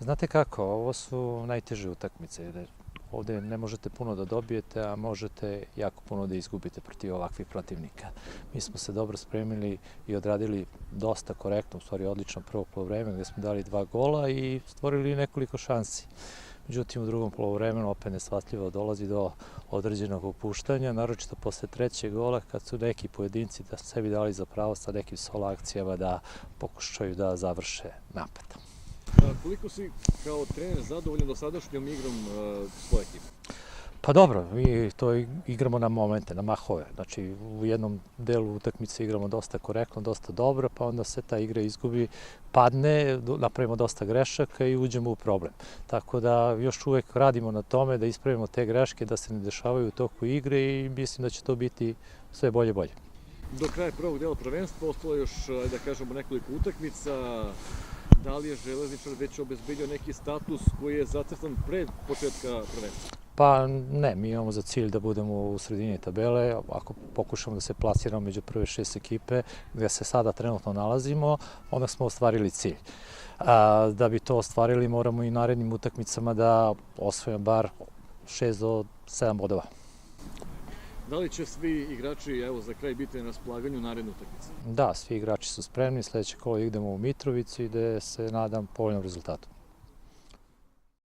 Znate kako, ovo su najteže utakmice. Ovde ne možete puno da dobijete, a možete jako puno da izgubite protiv ovakvih protivnika. Mi smo se dobro spremili i odradili dosta korektno, u stvari odlično prvo polovreme gde smo dali 2 gola i stvorili nekoliko šansi. Međutim, u drugom polovremenu opet neshvatljivo dolazi do određenog opuštanja, naročito posle trećeg gola kad su neki pojedinci da sebi dali za pravo sa nekim solo akcijama da pokušaju da završe napad. Koliko si kao trener zadovoljan dosadašnjom igrom svoje ekipe? Pa dobro, mi to igramo na momente, na mahove. Znači, u jednom delu utakmice igramo dosta korektno, dosta dobro, pa onda se ta igra izgubi, padne, napravimo dosta grešaka i uđemo u problem. Tako da još uvek radimo na tome da ispravimo te greške, da se ne dešavaju u toku igre i mislim da će to biti sve bolje i bolje. Do kraja prvog dela prvenstva ostalo je još, da kažemo, nekoliko utakmica. Da li je Železničar već obezbedio neki status koji je zacrtan pre početka prvenstva? Pa ne, mi imamo za cilj da budemo u sredini tabele, ako pokušamo da se plasiramo među prve 6 ekipe gde se sada trenutno nalazimo, onda smo ostvarili cilj. Da bi to ostvarili moramo i narednim utakmicama da osvojimo bar 6 do 7 bodova. Da li će svi igrači, evo za kraj, biti na raspolaganju naredne utakmice? Da, svi igrači su spremni, sledeće kolo idemo u Mitrovicu i gde se nadam povoljnom rezultatu.